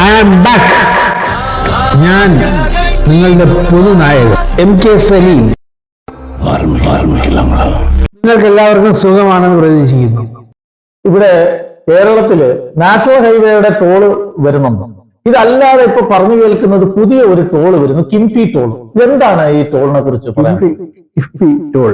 I am back. ഞാൻ നിങ്ങളുടെ പുതുനായകൻ MK Saleem. നിങ്ങൾക്ക് എല്ലാവർക്കും സുഖമാണെന്ന് പ്രതീക്ഷിക്കുന്നു. ഇവിടെ കേരളത്തില് നാഷണൽ ഹൈവേയുടെ ടോള് വരുന്നുണ്ട്. ഇതല്ലാതെ ഇപ്പൊ പറഞ്ഞു കേൾക്കുന്നത് പുതിയ ഒരു ടോള് വരുന്നു, കിംഫി ടോൾ. എന്താണ് ഈ ടോളിനെ കുറിച്ച് കിഫ്ബി ടോൾ?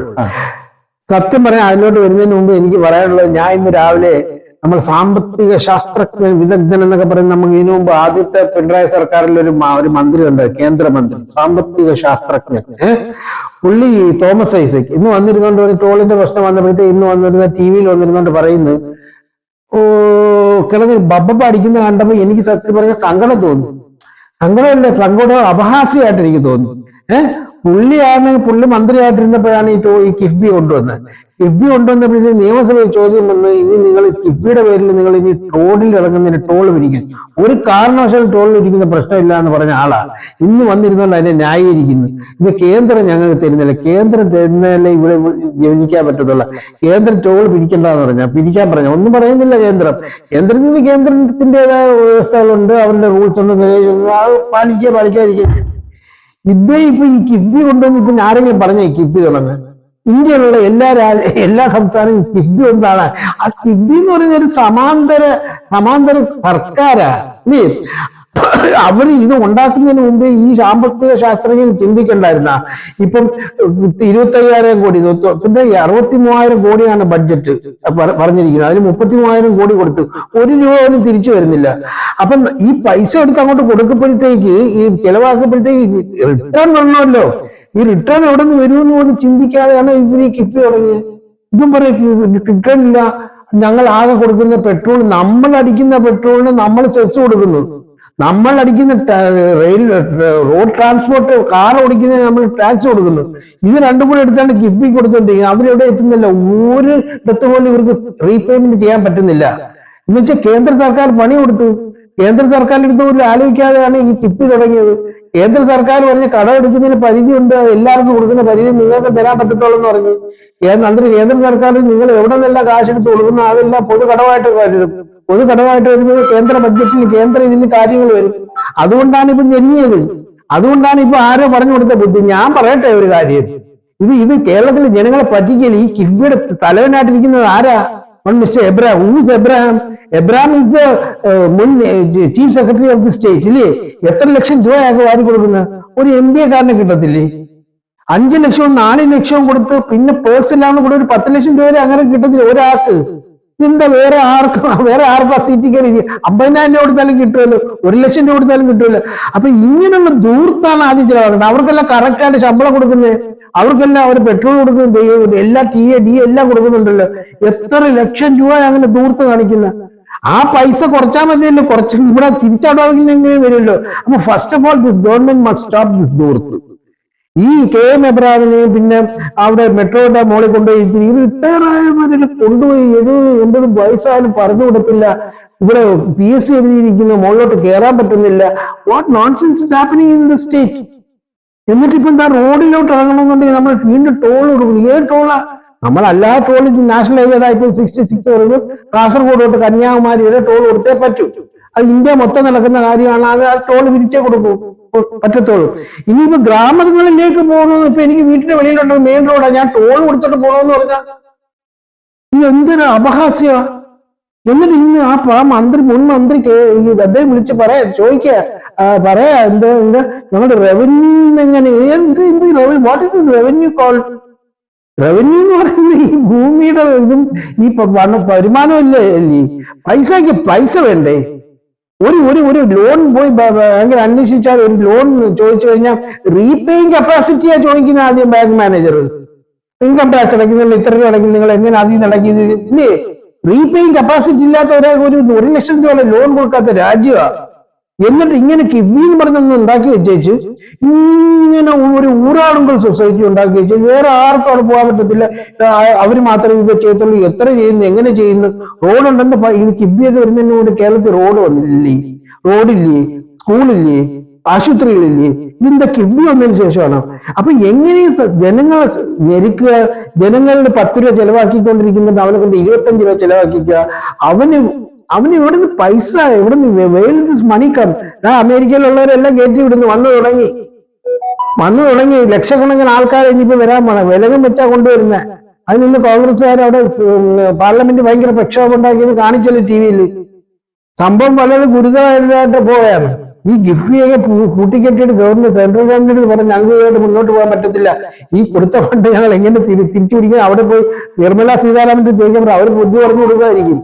സത്യം പറയാൻ അതിലോട്ട് വരുന്നതിന് മുമ്പ് എനിക്ക് പറയാനുള്ളത്, ഞാൻ ഇന്ന് രാവിലെ നമ്മൾ സാമ്പത്തിക ശാസ്ത്രജ്ഞ വിദഗ്ധൻ എന്നൊക്കെ പറയുന്നത്, നമുക്ക് ഇതിനു മുമ്പ് ആദ്യത്തെ പിണറായി സർക്കാരിൽ ഒരു മന്ത്രി ഉണ്ട്, കേന്ദ്രമന്ത്രി, സാമ്പത്തിക ശാസ്ത്രജ്ഞൻ. പുള്ളി തോമസ് ഐസക് ഇന്ന് വന്നിരുന്നോണ്ട് ഒരു ടോളിന്റെ പ്രശ്നം വന്നപ്പോഴത്തെ ഇന്ന് വന്നിരുന്ന TV-യിൽ വന്നിരുന്നോണ്ട് പറയുന്നത്, കിടന്ന് ബബ്ബ അടിക്കുന്ന കണ്ടപ്പോ എനിക്ക് സത്യം പറഞ്ഞ സങ്കടം തോന്നി. സങ്കടം അപഹാസ്യമായിട്ട് എനിക്ക് തോന്നി. പുള്ളി മന്ത്രിയായിട്ടിരുന്നപ്പോഴാണ് ഈ കിഫ്ബി കൊണ്ടുവന്നത്. കിഫ്ബി കൊണ്ടുവന്നപ്പോഴേ നിയമസഭയിൽ ചോദ്യം വന്ന്, ഇനി നിങ്ങൾ കിഫ്ബിയുടെ പേരിൽ നിങ്ങൾ ഇനി റോഡിൽ ഇറങ്ങുന്നതിന് ടോൾ പിരിക്കും, ഒരു കാരണവശാലും ടോളിൽ ഇരിക്കുന്ന പ്രശ്നമില്ല എന്ന് പറഞ്ഞ ആളാണ് ഇന്ന് വന്നിരുന്നോണ്ട് അതിനെ ന്യായീകരിക്കുന്നു. ഇത് കേന്ദ്രം ഞങ്ങൾക്ക് തരുന്നില്ല, കേന്ദ്രം തരുന്നതല്ലേ ഇവിടെ ജനിക്കാൻ പറ്റത്തുള്ള, കേന്ദ്രം ടോൾ പിരിക്കണ്ടെന്ന് പറഞ്ഞാൽ പിരിക്കാൻ പറഞ്ഞ ഒന്നും പറയുന്നില്ല. കേന്ദ്രത്തിന് കേന്ദ്രത്തിൻ്റെതായ വ്യവസ്ഥകളുണ്ട്, അവരുടെ റൂൾസ് ഉണ്ട്, അത് പാലിക്കാതിരിക്കുക. ഇതേ ഇപ്പൊ ഈ കിഫ്ബി കൊണ്ടുവന്ന് ഇപ്പൊ ആരെങ്കിലും പറഞ്ഞ ഈ കിഫ്ബി തുടങ്ങാൻ? ഇന്ത്യയിലുള്ള എല്ലാ സംസ്ഥാനവും കിഫ്ബി എന്താണ്? ആ കിഫ്ബി എന്ന് പറയുന്ന ഒരു സമാന്തര സർക്കാരാ. അവർ ഇത് ഉണ്ടാക്കുന്നതിന് മുമ്പേ ഈ സാമ്പത്തിക ശാസ്ത്രജ്ഞൻ ചിന്തിക്കണ്ടായിരുന്ന. ഇപ്പം 25,000 കോടി, പിന്നെ 63,000 കോടിയാണ് ബഡ്ജറ്റ് പറഞ്ഞിരിക്കുന്നത്. അതിന് 33,000 കോടി കൊടുത്തു, 1 രൂപ പോലും തിരിച്ചു വരുന്നില്ല. അപ്പം ഈ പൈസ എടുത്ത് അങ്ങോട്ട് കൊടുക്കപ്പോഴത്തേക്ക്, ഈ ചെലവാക്കപ്പോഴത്തേക്ക് റിട്ടേൺ വരണമല്ലോ. ഈ റിട്ടേൺ എവിടെ നിന്ന് വരുമെന്ന് പോലും ചിന്തിക്കാതെയാണ് ഇവർ ഈ കിഫ്ബി തുടങ്ങിയത്. ഇതും പറയും റിട്ടേൺ ഇല്ല, ഞങ്ങൾ ആകെ കൊടുക്കുന്ന പെട്രോൾ, നമ്മൾ അടിക്കുന്ന പെട്രോളിന് നമ്മൾ സെസ് കൊടുക്കുന്നു, നമ്മൾ അടിക്കുന്ന റോഡ് ട്രാൻസ്പോർട്ട് കാർ ഓടിക്കുന്നതിന് നമ്മൾ ടാക്സ് കൊടുക്കുന്നു. ഇത് രണ്ടും കൂടെ എടുത്താണ് കിഫ്ബി കൊടുത്തോണ്ടിരിക്കുന്നത്. അവരെവിടെ എത്തുന്നില്ല, ഒരു ഇടത്ത് പോലും ഇവർക്ക് റീപേയ്മെന്റ് ചെയ്യാൻ പറ്റുന്നില്ല. എന്ന് വെച്ചാൽ കേന്ദ്ര സർക്കാർ പണി കൊടുത്തു, കേന്ദ്ര സർക്കാരിന്റെ അടുത്ത് പോലും ആലോചിക്കാതെയാണ് ഈ കിഫ്ബി തുടങ്ങിയത്. കേന്ദ്ര സർക്കാർ പറഞ്ഞ കടം എടുക്കുന്നതിന് പരിധിയുണ്ട്, എല്ലാവർക്കും കൊടുക്കുന്ന പരിധി നിങ്ങൾക്ക് തരാൻ പറ്റത്തുള്ളൂ എന്ന് പറഞ്ഞു. കേന്ദ്ര സർക്കാർ നിങ്ങൾ എവിടെ നിന്നെല്ലാം കാശെടുത്ത് കൊടുക്കുന്നു, അതെല്ലാം പൊതുകടമായിട്ട് വരുന്നത് കേന്ദ്ര ബഡ്ജറ്റിൽ, ഇതിന് കാര്യങ്ങൾ വരും. അതുകൊണ്ടാണ് ഇപ്പൊ ഞെരിഞ്ഞത്. അതുകൊണ്ടാണ് ഇപ്പൊ ആരോ പറഞ്ഞു കൊടുത്ത ബുദ്ധി. ഞാൻ പറയട്ടെ ഒരു കാര്യം, ഇത് കേരളത്തിലെ ജനങ്ങളെ പറ്റിക്കൽ. ഈ കിഫ്ബിയുടെ തലവനായിട്ടിരിക്കുന്നത് ആരാ? Mister Abraham. Who's Abraham? Abraham is the മുൻ chief secretary of the state, ഇല്ലേ? എത്ര ലക്ഷം രൂപയൊക്കെ വാരി കൊടുക്കുന്നത്? ഒരു MBA കാരനെ കിട്ടത്തില്ലേ? 5 ലക്ഷവും 4 ലക്ഷവും കൊടുത്ത് പിന്നെ പേഴ്സണലാണ് കൂടെ ഒരു 10 ലക്ഷം രൂപ അങ്ങനെ കിട്ടത്തില്ല ഒരാൾക്ക്. എന്താ വേറെ ആർക്കും സീറ്റ് കയറി 50,000 രൂപ കൊടുത്താലും കിട്ടുമല്ലോ, 1 ലക്ഷം രൂപ കൊടുത്താലും കിട്ടുമല്ലോ. അപ്പൊ ഇങ്ങനെയുള്ള ദൂർത്താണ് ആദ്യം ചിലവാക്കുന്നത്. അവർക്കെല്ലാം കറക്റ്റായിട്ട് ശമ്പളം കൊടുക്കുന്നത്, അവർക്കെല്ലാം അവർ പെട്രോൾ കൊടുക്കുന്നത്, എല്ലാ DA എല്ലാം കൊടുക്കുന്നുണ്ടല്ലോ. എത്ര ലക്ഷം രൂപ അങ്ങനെ ദൂർത്ത് കാണിക്കുന്ന? ആ പൈസ കുറച്ചാൽ മതിയല്ലോ, കുറച്ച് ഇവിടെ തിരിച്ചടവാക്കിനെങ്കിലും വരുമല്ലോ. അപ്പൊ first of all this government must stop this ദൂർത്ത്. ഈ KM എബ്രഹാമിനെയും പിന്നെ അവിടെ മെട്രോയുടെ മോളിൽ കൊണ്ടുപോയി ഈ റിട്ടയർ ആയവരിൽ കൊണ്ടുപോയി 70-80 വയസ്സായാലും പറഞ്ഞു കൊടുത്തില്ല. ഇവിടെ PSC എഴുതിയിരിക്കുന്ന മുകളിലോട്ട് കയറാൻ പറ്റുന്നില്ല. What nonsense is happening in the state? എന്നിട്ട് ഇപ്പൊ എന്താ റോഡിലോട്ട് ഇറങ്ങണമെന്നുണ്ടെങ്കിൽ നമ്മൾ വീണ്ടും ടോൾ കൊടുക്കുന്നു. ഏത് ടോളാ? നമ്മളല്ലാതെ ടോൾ നാഷണൽ ഹൈവേയുടെ ഇപ്പോൾ 66 പറയുമ്പോൾ കാസർഗോഡ് തൊട്ട് കന്യാകുമാരി വരെ ടോൾ കൊടുത്തേ പറ്റൂ. അത് ഇന്ത്യ മൊത്തം നടക്കുന്ന കാര്യമാണ്. അത് ആ ടോൾ വിരിച്ചേ പറ്റത്തുള്ളൂ. ഇനിയിപ്പോ ഗ്രാമങ്ങളിലേക്ക് പോകണമെന്ന്, ഇപ്പൊ എനിക്ക് വീട്ടിന്റെ വെളിയിലുണ്ടോ മെയിൻ റോഡാ, ഞാൻ ടോൾ കൊടുത്തിട്ട് പോകണമെന്ന് പറഞ്ഞാൽ ഇത് എന്തൊരു അപഹാസ്യമാ. എന്നിട്ട് ഇന്ന് ആ മുൻ മന്ത്രി അദ്ദേഹം വിളിച്ച് പറയാ എന്താ ഞങ്ങളുടെ റവന്യൂ എങ്ങനെ, what is this revenue call? Revenue എന്ന് പറയുന്നത് ഈ ഭൂമിയുടെ ഇതും ഈ വരുമാനം ഇല്ലേ, പൈസ വേണ്ടേ? ഒരു ലോൺ പോയി ബാങ്കിൽ അന്വേഷിച്ചാൽ, ഒരു ലോൺ ചോദിച്ചു കഴിഞ്ഞാൽ റീപേയിങ് കപ്പാസിറ്റിയാ ചോദിക്കുന്ന ആദ്യം ബാങ്ക് മാനേജർ. ഇൻകം ടാക്സ് അടയ്ക്കുന്നില്ല, ഇത്ര രൂപ അടയ്ക്കും, നിങ്ങൾ എങ്ങനെ അതിൽ നിന്ന് അടയ്ക്കുന്നത് ഇല്ലേ? റീപേയിങ് കപ്പാസിറ്റി ഇല്ലാത്ത ഒരു 1 ലക്ഷം രൂപ ലോൺ കൊടുക്കാത്ത രാജ്യമാണ്. എന്നിട്ട് ഇങ്ങനെ കിഫ്ബി എന്ന് പറഞ്ഞൊന്ന് ഉണ്ടാക്കി വെച്ചേച്ച് ഇങ്ങനെ ഒരു ഊരാളുങ്കൽ സൊസൈറ്റി ഉണ്ടാക്കി വെച്ച് വേറെ ആർക്കും അവിടെ പോകാൻ പറ്റത്തില്ല. അവർ മാത്രമേ ഇത് ചെയ്യത്തുള്ളൂ. എത്ര ചെയ്യുന്നു, എങ്ങനെ ചെയ്യുന്നു? റോഡ് ഉണ്ടെന്ന് ഇത് കിഫ്ബിയൊക്കെ വരുന്നതിന് കൊണ്ട് കേരളത്തിൽ റോഡില്ലേ, സ്കൂളില്ലേ, ആശുപത്രികളില്ലേ? ഇതിന്റെ കിഫ്ബി വന്നതിന് ശേഷമാണ്. അപ്പൊ എങ്ങനെ ജനങ്ങളെ ഞെരുക്കുക? ജനങ്ങളുടെ 10 രൂപ ചെലവാക്കിക്കൊണ്ടിരിക്കുന്നത് അവനെ കൊണ്ട് 25 രൂപ ചെലവാക്കിക്കുക. അവന് അവന് ഇവിടുന്ന് പൈസ ഇവിടുന്ന് വെയിൽ മണി കം അമേരിക്കയിലുള്ളവരെല്ലാം കയറ്റി വിടുന്നു വന്നു തുടങ്ങി ലക്ഷക്കണക്കിന് ആൾക്കാരെ ഇനിയിപ്പോ വരാൻ പോണം. വിലകം വെച്ചാ കൊണ്ടുവരുന്നത്. അതിൽ നിന്ന് കോൺഗ്രസ്സുകാർ അവിടെ പാർലമെന്റ് ഭയങ്കര പ്രക്ഷോഭം ഉണ്ടാക്കിയത് കാണിച്ചല്ലോ ടിവിയിൽ. സംഭവം വളരെ ഗുരുതരമായിട്ട് പോവുകയാണ്. ഈ ഗിഫ്റ്റിയൊക്കെ കൂട്ടിക്കെട്ടിയിട്ട് സെൻട്രൽ ഗവൺമെന്റ് പറഞ്ഞ് ഞങ്ങൾക്ക് മുന്നോട്ട് പോകാൻ പറ്റത്തില്ല, ഈ കൊടുത്ത ഫണ്ട് ഞങ്ങൾ എങ്ങനെ തിരിച്ചു പിടിക്കുക. അവിടെ പോയി നിർമ്മല സീതാരാമന്റെ ചോദിക്കുമ്പോൾ അവർ ബുദ്ധി പറഞ്ഞു കൊടുക്കാതിരിക്കും.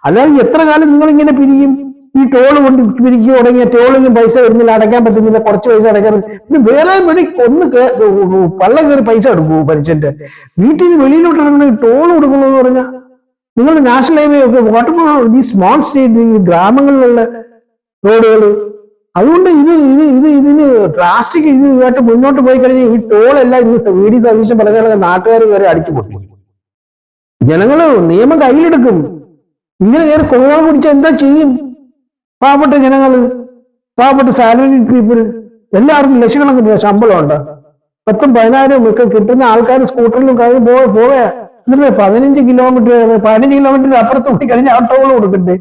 അല്ലാതെ എത്ര കാലം നിങ്ങൾ ഇങ്ങനെ പിരിക്കും? ഈ ടോള് കൊണ്ട് പിരിക്കുക തുടങ്ങിയ ടോളിനും പൈസ വരുന്നില്ല, അടയ്ക്കാൻ പറ്റുന്നില്ല, കുറച്ച് പൈസ അടയ്ക്കാൻ പറ്റും. പിന്നെ വേറെ വഴി ഒന്ന് പള്ളം കയറി പൈസ എടുക്കൂ മനുഷ്യന്റെ വീട്ടിൽ നിന്ന് വെളിയിലോട്ട് ഇറങ്ങുന്ന ടോൾ കൊടുക്കുന്നു എന്ന് പറഞ്ഞാൽ നിങ്ങൾ നാഷണൽ ഹൈവേ ഒക്കെ ഈ സ്മോൾ സ്റ്റേറ്റ് ഈ ഗ്രാമങ്ങളിലുള്ള റോഡുകൾ. അതുകൊണ്ട് ഇതിന് ഡ്രാസ്റ്റിക് ഇതായിട്ട് മുന്നോട്ട് പോയി കഴിഞ്ഞാൽ ഈ ടോളെല്ലാം ഇന്ന് വി.ഡി. സതീശൻ പറഞ്ഞ നാട്ടുകാർ കയറി അടിച്ചു പൊട്ടി. ജനങ്ങള് നിയമം കയ്യിലെടുക്കും. ഇങ്ങനെ കയറി കൊള്ളാൻ പിടിച്ചാൽ എന്താ ചെയ്യും? പാവപ്പെട്ട ജനങ്ങള്, പാവപ്പെട്ട സാലറി പീപ്പിൾ എല്ലാവർക്കും ലക്ഷക്കണക്കിന് ശമ്പളം ഉണ്ട്. 10,000-10,000 ഒക്കെ കിട്ടുന്ന ആൾക്കാർ സ്കൂട്ടറിലും കഴിഞ്ഞ് പോവുക. എന്നിട്ട് 15 കിലോമീറ്റർ അപ്പുറത്ത് കൂട്ടി കഴിഞ്ഞാൽ ആ ടോൾ കൊടുക്കണ്ടേ?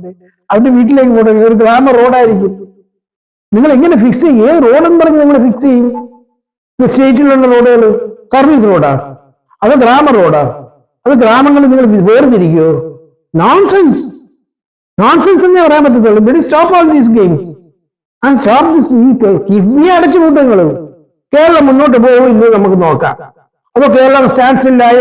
അവരുടെ വീട്ടിലേക്ക് പോകണം. ഒരു ഗ്രാമ റോഡായിരിക്കും. നിങ്ങൾ എങ്ങനെ ഫിക്സ് ചെയ്യും? ഏത് റോഡെന്ന് പറഞ്ഞ് നിങ്ങൾ ഫിക്സ് ചെയ്യും? സ്റ്റേറ്റിലുള്ള റോഡുകൾ സർവീസ് റോഡാ, അത് ഗ്രാമ റോഡാ, അത് ഗ്രാമങ്ങളിൽ നിങ്ങൾ വേർതിരിക്കുവോ? നോൺസെൻസ് എന്നേ പറയാൻ പറ്റത്തുള്ളൂ. Stop all these games and stop this. KIIFB അടച്ചു കൂട്ടങ്ങൾ. കേരളം മുന്നോട്ട് പോവില്ലേ നമുക്ക് നോക്കാം. അതോ കേരളം സ്റ്റാൻഡ്സ്റ്റില്ലായി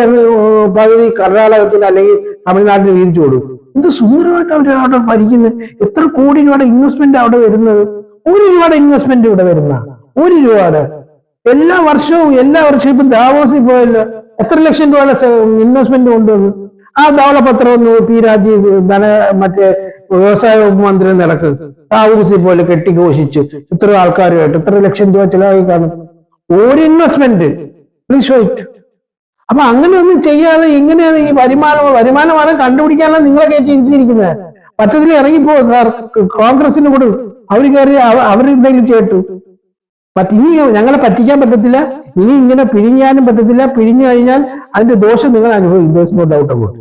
പകുതി കർണാടകത്തിൽ അല്ലെങ്കിൽ തമിഴ്നാട്ടിൽ വീതിച്ചു കൊടുക്കും. എന്ത് സുന്ദരമായിട്ട് അവിടെ ഭരിക്കുന്നത്. എത്ര കോടി രൂപയുടെ ഇൻവെസ്റ്റ്മെന്റ് അവിടെ വരുന്നത്. 1 രൂപയുടെ ഇൻവെസ്റ്റ്മെന്റ് ഇവിടെ വരുന്ന 1 രൂപയുടെ എല്ലാ വർഷവും ഇപ്പം ദാവോസിൽ പോയല്ലോ, എത്ര ലക്ഷം രൂപയുടെ ഇൻവെസ്റ്റ്മെന്റ് കൊണ്ടുവന്നു. ആ ധവളപത്രം പി രാജീവ് മറ്റേ വ്യവസായ വകുപ്പ് മന്ത്രി നിലക്ക് ദാവോസിൽ പോലെ കെട്ടിഘോഷിച്ചു ഇത്ര ആൾക്കാരുമായിട്ട് എത്ര ലക്ഷം രൂപ ചിലവായി കാണും. ഒരു ഇൻവെസ്റ്റ്മെന്റ്. അപ്പൊ അങ്ങനെ ഒന്നും ചെയ്യാതെ ഇങ്ങനെയാണ് ഈ വരുമാനം കണ്ടുപിടിക്കാനുള്ള നിങ്ങളെ കയറ്റി ഇരുത്തിയിരിക്കുന്നത്. പറ്റത്തില്ല, ഇറങ്ങിപ്പോ കോൺഗ്രസിന് കൊടു. അവർ കയറി അവരെന്തെങ്കിലും കേട്ടു. ഇനി ഞങ്ങളെ പറ്റിക്കാൻ പറ്റത്തില്ല, ഇനി ഇങ്ങനെ പിരിഞ്ഞാനും പറ്റത്തില്ല. പിരിഞ്ഞു കഴിഞ്ഞാൽ അതിന്റെ ദോഷം നിങ്ങൾ അനുഭവിക്കും. No doubt about.